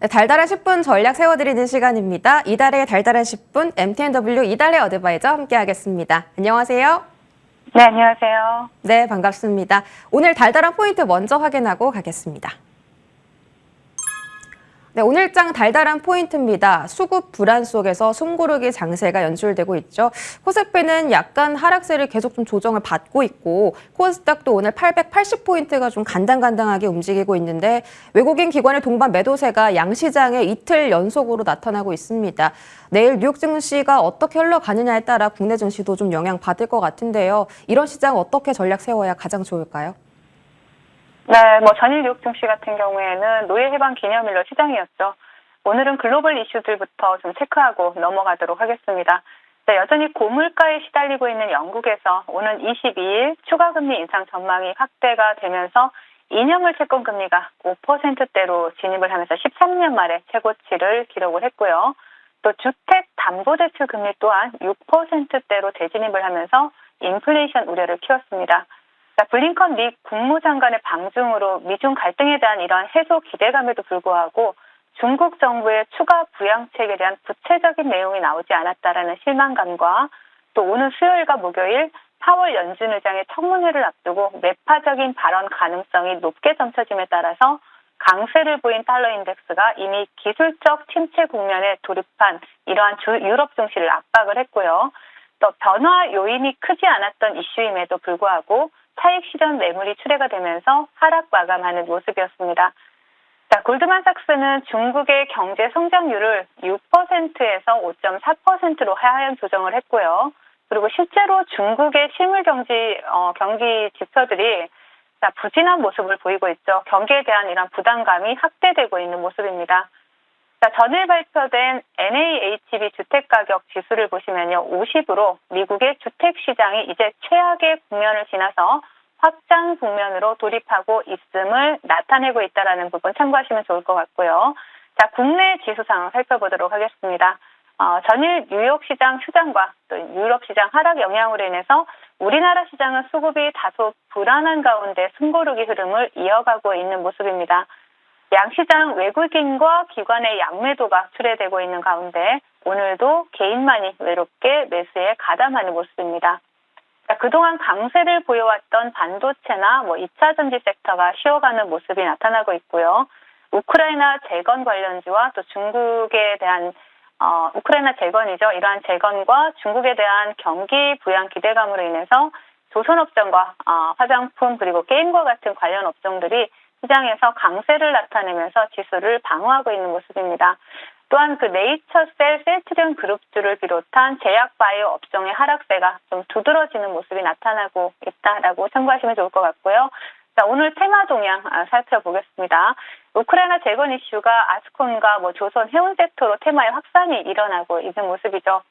네, 달달한 10분 전략 세워드리는 시간입니다. 이달의 달달한 10분 MTNW 이달의 어드바이저 함께하겠습니다. 안녕하세요. 네, 안녕하세요. 네, 반갑습니다. 오늘 달달한 포인트 먼저 확인하고 가겠습니다. 네, 오늘장 달달한 포인트입니다. 수급 불안 속에서 숨고르기 장세가 연출되고 있죠. 코스피는 약간 하락세를 계속 좀 조정을 받고 있고 코스닥도 오늘 880포인트가 좀 간당간당하게 움직이고 있는데 외국인 기관의 동반 매도세가 양시장에 이틀 연속으로 나타나고 있습니다. 내일 뉴욕 증시가 어떻게 흘러가느냐에 따라 국내 증시도 좀 영향받을 것 같은데요. 이런 시장 어떻게 전략 세워야 가장 좋을까요? 네, 전일 뉴욕 증시 같은 경우에는 노예 해방 기념일로 시장이었죠. 오늘은 글로벌 이슈들부터 좀 체크하고 넘어가도록 하겠습니다. 네, 여전히 고물가에 시달리고 있는 영국에서 오는 22일 추가 금리 인상 전망이 확대가 되면서 2년물 채권 금리가 5%대로 진입을 하면서 13년 만에 최고치를 기록을 했고요. 또 주택 담보대출 금리 또한 6%대로 재진입을 하면서 인플레이션 우려를 키웠습니다. 블링컨 미 국무장관의 방중으로 미중 갈등에 대한 이러한 해소 기대감에도 불구하고 중국 정부의 추가 부양책에 대한 구체적인 내용이 나오지 않았다라는 실망감과 또 오는 수요일과 목요일 파월 연준 의장의 청문회를 앞두고 매파적인 발언 가능성이 높게 점쳐짐에 따라서 강세를 보인 달러 인덱스가 이미 기술적 침체 국면에 돌입한 이러한 유럽 증시를 압박을 했고요. 또 변화 요인이 크지 않았던 이슈임에도 불구하고 차익 실현 매물이 출회가 되면서 하락 마감하는 모습이었습니다. 자, 골드만삭스는 중국의 경제 성장률을 6%에서 5.4%로 하향 조정을 했고요. 그리고 실제로 중국의 실물 경기 지표들이 부진한 모습을 보이고 있죠. 경기에 대한 이런 부담감이 확대되고 있는 모습입니다. 자, 전일 발표된 NAHB 주택가격 지수를 보시면요. 50으로 미국의 주택시장이 이제 최악의 국면을 지나서 확장 국면으로 돌입하고 있음을 나타내고 있다는 부분 참고하시면 좋을 것 같고요. 자, 국내 지수 상황 살펴보도록 하겠습니다. 전일 뉴욕 시장 휴장과 또 유럽 시장 하락 영향으로 인해서 우리나라 시장은 수급이 다소 불안한 가운데 숨고르기 흐름을 이어가고 있는 모습입니다. 양시장 외국인과 기관의 양매도가 출회되고 있는 가운데 오늘도 개인만이 외롭게 매수에 가담하는 모습입니다. 그동안 강세를 보여왔던 반도체나 2차 전지 섹터가 쉬어가는 모습이 나타나고 있고요. 우크라이나 재건 관련주와 또 중국에 대한 우크라이나 재건이죠. 이러한 재건과 중국에 대한 경기 부양 기대감으로 인해서 조선업종과 화장품 그리고 게임과 같은 관련 업종들이 시장에서 강세를 나타내면서 지수를 방어하고 있는 모습입니다. 또한 네이처셀, 셀트리온 그룹주를 비롯한 제약바이오 업종의 하락세가 좀 두드러지는 모습이 나타나고 있다라고 참고하시면 좋을 것 같고요. 자, 오늘 테마 동향 살펴보겠습니다. 우크라이나 재건 이슈가 아스콘과 조선 해운 섹터로 테마의 확산이 일어나고 있는 모습이죠.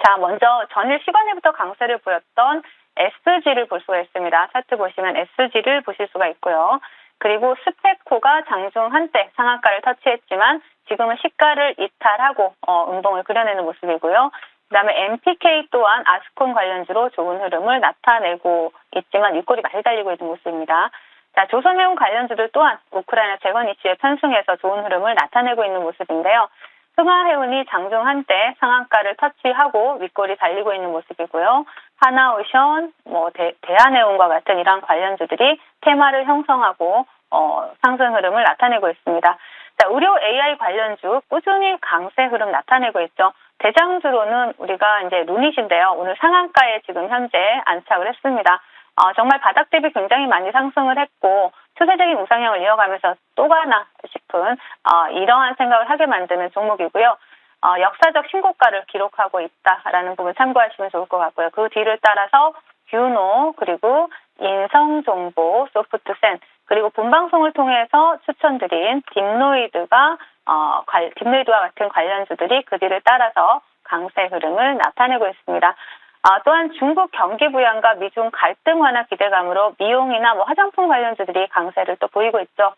자, 먼저 전일 시간에부터 강세를 보였던 SG를 볼 수가 있습니다. 차트 보시면 SG를 보실 수가 있고요. 그리고 스페코가 장중 한때 상한가를 터치했지만 지금은 시가를 이탈하고 음봉을 그려내는 모습이고요. 그다음에 MPK 또한 아스콘 관련주로 좋은 흐름을 나타내고 있지만 윗골이 많이 달리고 있는 모습입니다. 자, 조선해운 관련주들 또한 우크라이나 재건 이슈에 편승해서 좋은 흐름을 나타내고 있는 모습인데요. 흥하해운이 장중 한때 상한가를 터치하고 윗골이 달리고 있는 모습이고요. 하나오션, 대한해운과 같은 이러한 관련주들이 테마를 형성하고 상승 흐름을 나타내고 있습니다. 자, 의료 AI 관련주 꾸준히 강세 흐름 나타내고 있죠. 대장주로는 우리가 이제 루닛인데요. 오늘 상한가에 지금 현재 안착을 했습니다. 정말 바닥 대비 굉장히 많이 상승을 했고 추세적인 우상향을 이어가면서 또 가나 싶은 이러한 생각을 하게 만드는 종목이고요. 역사적 신고가를 기록하고 있다라는 부분 참고하시면 좋을 것 같고요. 그 뒤를 따라서 뷰노 그리고 인성정보, 소프트센 그리고 본방송을 통해서 추천드린 딥노이드와 같은 관련주들이 그 뒤를 따라서 강세 흐름을 나타내고 있습니다. 또한 중국 경기 부양과 미중 갈등 완화 기대감으로 미용이나 화장품 관련주들이 강세를 또 보이고 있죠.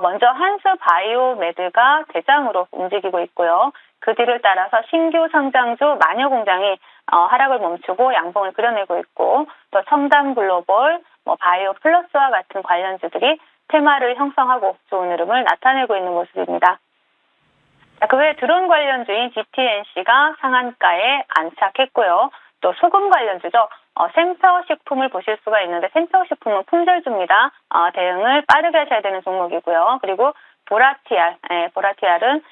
먼저 한스 바이오메드가 대장으로 움직이고 있고요. 그 뒤를 따라서 신규 상장주 마녀공장이 하락을 멈추고 양봉을 그려내고 있고 또 첨단 글로벌, 바이오 플러스와 같은 관련주들이 테마를 형성하고 좋은 흐름을 나타내고 있는 모습입니다. 자, 그 외에 드론 관련주인 DTNC가 상한가에 안착했고요. 또 소금 관련주죠. 생서식품을 보실 수가 있는데 생서식품은 품절주입니다. 대응을 빠르게 하셔야 되는 종목이고요. 그리고 보라티알은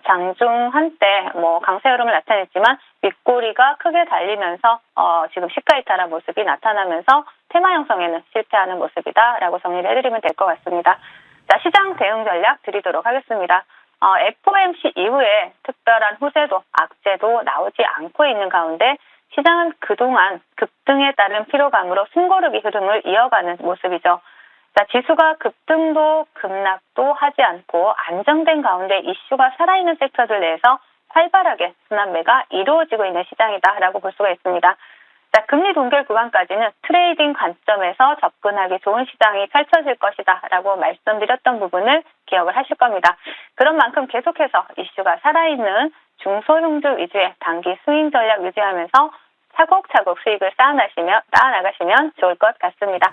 장중 한때 강세 흐름을 나타냈지만 윗꼬리가 크게 달리면서 지금 시가 이탈한 모습이 나타나면서 테마 형성에는 실패하는 모습이다라고 정리를 해드리면 될 것 같습니다. 자, 시장 대응 전략 드리도록 하겠습니다. FOMC 이후에 특별한 후세도 악재도 나오지 않고 있는 가운데 시장은 그동안 급등에 따른 피로감으로 숨고르기 흐름을 이어가는 모습이죠. 자, 지수가 급등도 급락도 하지 않고 안정된 가운데 이슈가 살아있는 섹터들 내에서 활발하게 순환매가 이루어지고 있는 시장이다라고 볼 수가 있습니다. 자, 금리 동결 구간까지는 트레이딩 관점에서 접근하기 좋은 시장이 펼쳐질 것이다라고 말씀드렸던 부분을 기억을 하실 겁니다. 그런 만큼 계속해서 이슈가 살아있는 중소형주 위주의 단기 스윙 전략 유지하면서 차곡차곡 수익을 쌓아나가시면 좋을 것 같습니다.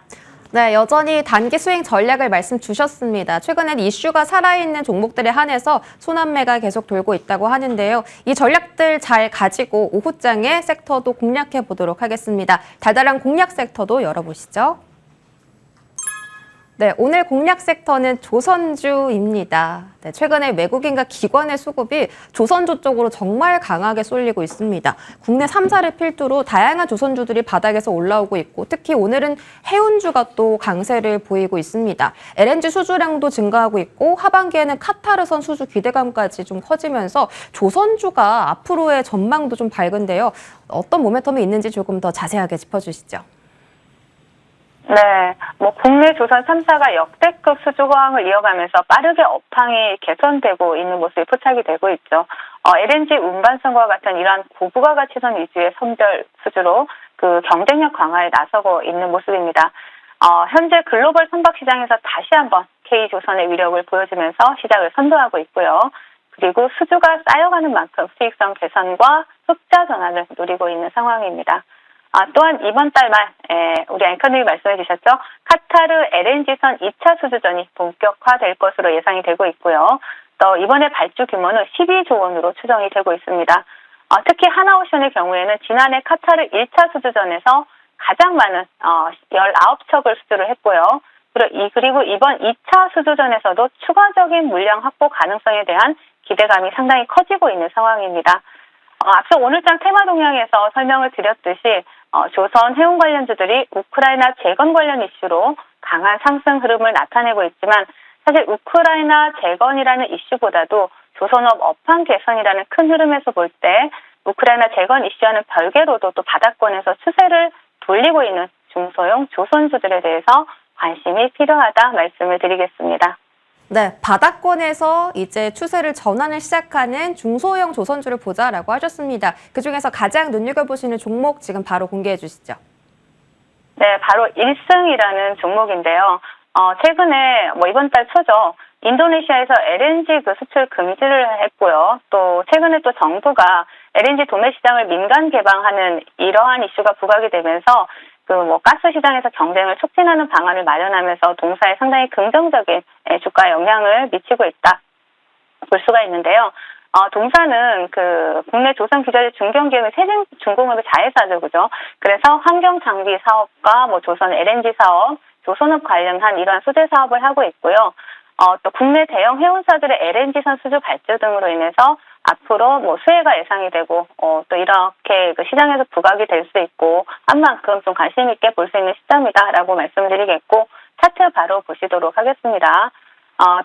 네, 여전히 단기 스윙 전략을 말씀 주셨습니다. 최근엔 이슈가 살아있는 종목들에 한해서 순환매가 계속 돌고 있다고 하는데요. 이 전략들 잘 가지고 오후장에 섹터도 공략해 보도록 하겠습니다. 달달한 공략 섹터도 열어보시죠. 네, 오늘 공략 섹터는 조선주입니다. 네, 최근에 외국인과 기관의 수급이 조선주 쪽으로 정말 강하게 쏠리고 있습니다. 국내 3사를 필두로 다양한 조선주들이 바닥에서 올라오고 있고 특히 오늘은 해운주가 또 강세를 보이고 있습니다. LNG 수주량도 증가하고 있고 하반기에는 카타르선 수주 기대감까지 좀 커지면서 조선주가 앞으로의 전망도 좀 밝은데요. 어떤 모멘텀이 있는지 조금 더 자세하게 짚어주시죠. 네, 국내 조선 3사가 역대급 수주 호황을 이어가면서 빠르게 업황이 개선되고 있는 모습이 포착이 되고 있죠. LNG 운반선과 같은 이러한 고부가가 치선 위주의 선별 수주로 그 경쟁력 강화에 나서고 있는 모습입니다. 현재 글로벌 선박 시장에서 다시 한번 K조선의 위력을 보여주면서 시장을 선도하고 있고요. 그리고 수주가 쌓여가는 만큼 수익성 개선과 흑자 전환을 노리고 있는 상황입니다. 또한 이번 달 말 우리 앵커님이 말씀해 주셨죠. 카타르 LNG선 2차 수주전이 본격화될 것으로 예상이 되고 있고요. 또 이번에 발주 규모는 12조 원으로 추정이 되고 있습니다. 특히 하나오션의 경우에는 지난해 카타르 1차 수주전에서 가장 많은 19척을 수주를 했고요. 그리고 이번 2차 수주전에서도 추가적인 물량 확보 가능성에 대한 기대감이 상당히 커지고 있는 상황입니다. 앞서 오늘장 테마 동향에서 설명을 드렸듯이 조선 해운 관련주들이 우크라이나 재건 관련 이슈로 강한 상승 흐름을 나타내고 있지만 사실 우크라이나 재건이라는 이슈보다도 조선업 업황 개선이라는 큰 흐름에서 볼 때 우크라이나 재건 이슈와는 별개로도 또 바닥권에서 추세를 돌리고 있는 중소형 조선주들에 대해서 관심이 필요하다 말씀을 드리겠습니다. 네, 바닥권에서 이제 추세를 전환을 시작하는 중소형 조선주를 보자라고 하셨습니다. 그중에서 가장 눈여겨보시는 종목 지금 바로 공개해 주시죠. 네, 바로 1승이라는 종목인데요. 최근에 이번 달 초죠. 인도네시아에서 LNG 그 수출 금지를 했고요. 또 최근에 또 정부가 LNG 도매 시장을 민간 개방하는 이러한 이슈가 부각이 되면서 가스 시장에서 경쟁을 촉진하는 방안을 마련하면서 동사에 상당히 긍정적인 주가 영향을 미치고 있다 볼 수가 있는데요. 동사는 국내 조선 규제제 중견기업의 중공업의 자회사죠, 그죠? 그래서 환경 장비 사업과 조선 LNG 사업, 조선업 관련한 이러한 수제 사업을 하고 있고요. 또 국내 대형 해운사들의 LNG선 수주 발주 등으로 인해서 앞으로 수혜가 예상이 되고 또 이렇게 시장에서 부각이 될 수 있고 한 만큼 좀 관심 있게 볼 수 있는 시점이다라고 말씀드리겠고 차트 바로 보시도록 하겠습니다.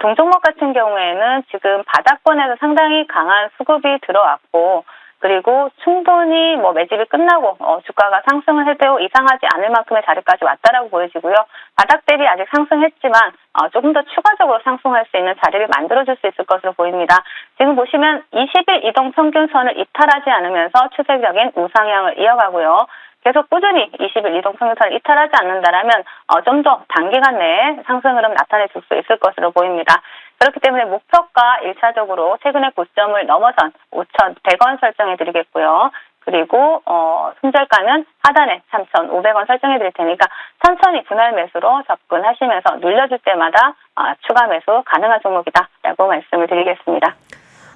동종목 같은 경우에는 지금 바닥권에서 상당히 강한 수급이 들어왔고 그리고 충분히 매집이 끝나고 주가가 상승을 해도 이상하지 않을 만큼의 자리까지 왔다라고 보여지고요. 바닥 대비 아직 상승했지만 조금 더 추가적으로 상승할 수 있는 자리를 만들어줄 수 있을 것으로 보입니다. 지금 보시면 20일 이동 평균선을 이탈하지 않으면서 추세적인 우상향을 이어가고요. 계속 꾸준히 20일 이동 평균선을 이탈하지 않는다라면 좀 더 단기간 내에 상승 흐름 나타내줄 수 있을 것으로 보입니다. 그렇기 때문에 목표가 1차적으로 최근의 고점을 넘어선 5,100원 설정해 드리겠고요. 그리고 손절가는 하단에 3,500원 설정해 드릴 테니까 천천히 분할 매수로 접근하시면서 눌려줄 때마다 추가 매수 가능한 종목이다라고 말씀을 드리겠습니다.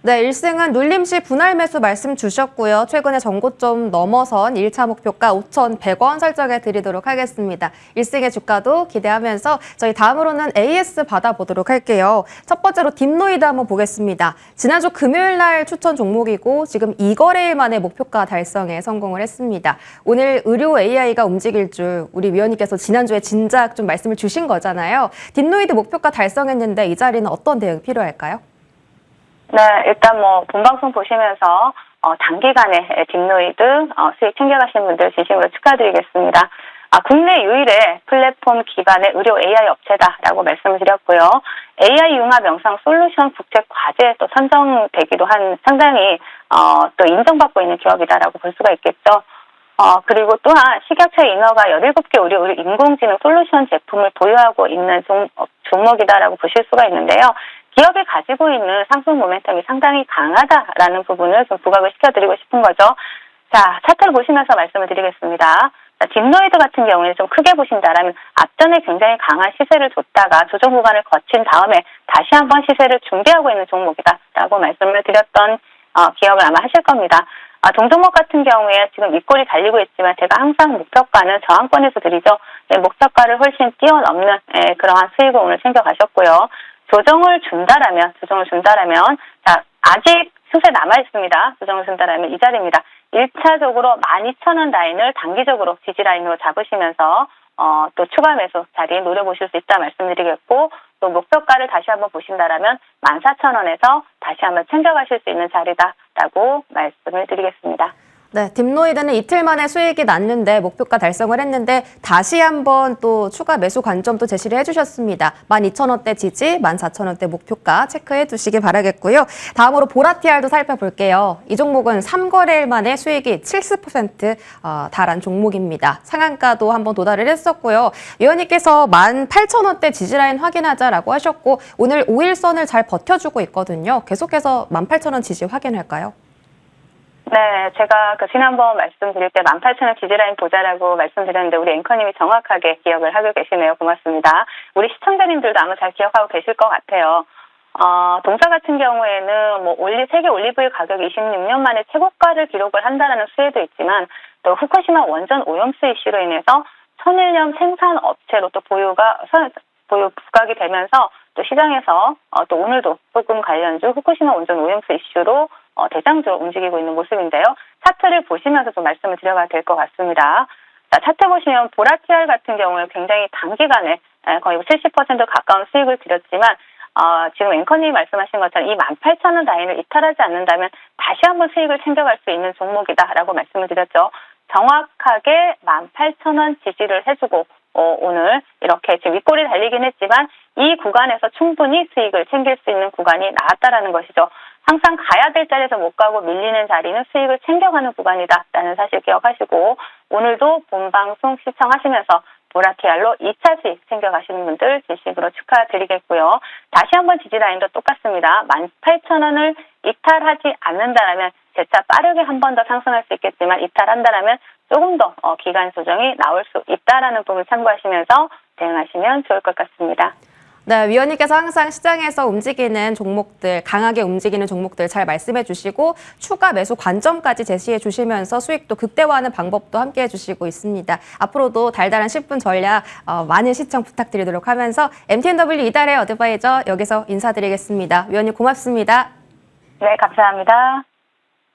네, 1승은 눌림시 분할 매수 말씀 주셨고요. 최근에 전고점 넘어선 1차 목표가 5,100원 설정해 드리도록 하겠습니다. 1승의 주가도 기대하면서 저희 다음으로는 AS 받아보도록 할게요. 첫 번째로 딥노이드 한번 보겠습니다. 지난주 금요일 날 추천 종목이고 지금 2거래일 만에 목표가 달성에 성공을 했습니다. 오늘 의료 AI가 움직일 줄 우리 위원님께서 지난주에 진작 좀 말씀을 주신 거잖아요. 딥노이드 목표가 달성했는데 이 자리는 어떤 대응 필요할까요? 네, 일단 뭐 본방송 보시면서 단기간에 딥노이드 수익 챙겨가신 분들 진심으로 축하드리겠습니다. 국내 유일의 플랫폼 기반의 의료 AI 업체다라고 말씀을 드렸고요. AI 융합 영상 솔루션 국제 과제에 또 선정되기도 한 상당히 또 인정받고 있는 기업이다라고 볼 수가 있겠죠. 그리고 또한 식약처 인허가 17개 의료 인공지능 솔루션 제품을 보유하고 있는 종목이다라고 보실 수가 있는데요. 기업이 가지고 있는 상승 모멘텀이 상당히 강하다라는 부분을 좀 부각을 시켜드리고 싶은 거죠. 자, 차트를 보시면서 말씀을 드리겠습니다. 자, 딥노이드 같은 경우에는 좀 크게 보신다라면 앞전에 굉장히 강한 시세를 줬다가 조정 구간을 거친 다음에 다시 한번 시세를 준비하고 있는 종목이다라고 말씀을 드렸던 기억을 아마 하실 겁니다. 동종목 같은 경우에 지금 윗골이 달리고 있지만 제가 항상 목표가는 저항권에서 드리죠. 목표가를 훨씬 뛰어넘는 그러한 수익을 오늘 챙겨가셨고요. 조정을 준다라면 자, 아직 수세 남아있습니다. 조정을 준다라면 이 자리입니다. 1차적으로 12,000원 라인을 단기적으로 지지 라인으로 잡으시면서 또 추가 매수 자리에 노려보실 수 있다 말씀드리겠고, 또 목표가를 다시 한번 보신다라면 14,000원에서 다시 한번 챙겨가실 수 있는 자리다라고 말씀을 드리겠습니다. 네, 딥노이드는 이틀 만에 수익이 났는데 목표가 달성을 했는데 다시 한번 또 추가 매수 관점도 제시를 해주셨습니다. 12,000원대 지지, 14,000원대 목표가 체크해 두시기 바라겠고요. 다음으로 보라티알도 살펴볼게요. 이 종목은 3거래일 만에 수익이 70% 달한 종목입니다. 상한가도 한번 도달을 했었고요. 위원님께서 18,000원대 지지라인 확인하자라고 하셨고 오늘 5일선을 잘 버텨주고 있거든요. 계속해서 18,000원 지지 확인할까요? 네, 제가 지난번 말씀드릴 때 18,000원 지지라인 보자라고 말씀드렸는데 우리 앵커님이 정확하게 기억을 하고 계시네요. 고맙습니다. 우리 시청자님들도 아마 잘 기억하고 계실 것 같아요. 동사 같은 경우에는 뭐 세계 올리브유 가격이 26년 만에 최고가를 기록을 한다는 수혜도 있지만 또 후쿠시마 원전 오염수 이슈로 인해서 천일염 생산 업체로 또 보유 부각이 되면서 또 시장에서 또 오늘도 소금 관련주 후쿠시마 원전 오염수 이슈로 대장주로 움직이고 있는 모습인데요. 차트를 보시면서 좀 말씀을 드려야 될 것 같습니다. 자, 차트 보시면 보라티알 같은 경우에 굉장히 단기간에 거의 70% 가까운 수익을 드렸지만 지금 앵커님이 말씀하신 것처럼 이 18,000원 라인을 이탈하지 않는다면 다시 한번 수익을 챙겨갈 수 있는 종목이다라고 말씀을 드렸죠. 정확하게 18,000원 지지를 해주고 오늘 이렇게 지금 윗골이 달리긴 했지만 이 구간에서 충분히 수익을 챙길 수 있는 구간이 나왔다라는 것이죠. 항상 가야 될 자리에서 못 가고 밀리는 자리는 수익을 챙겨가는 구간이다라는 사실 기억하시고 오늘도 본방송 시청하시면서 보라티알로 2차 수익 챙겨가시는 분들 진심으로 축하드리겠고요. 다시 한번 지지라인도 똑같습니다. 18,000원을 이탈하지 않는다라면 재차 빠르게 한 번 더 상승할 수 있겠지만 이탈한다라면 조금 더 기간 조정이 나올 수 있다라는 부분을 참고하시면서 대응하시면 좋을 것 같습니다. 네, 위원님께서 항상 시장에서 움직이는 종목들, 강하게 움직이는 종목들 잘 말씀해 주시고 추가 매수 관점까지 제시해 주시면서 수익도 극대화하는 방법도 함께 해주시고 있습니다. 앞으로도 달달한 10분 전략 많은 시청 부탁드리도록 하면서 MTNW 이달의 어드바이저 여기서 인사드리겠습니다. 위원님 고맙습니다. 네, 감사합니다.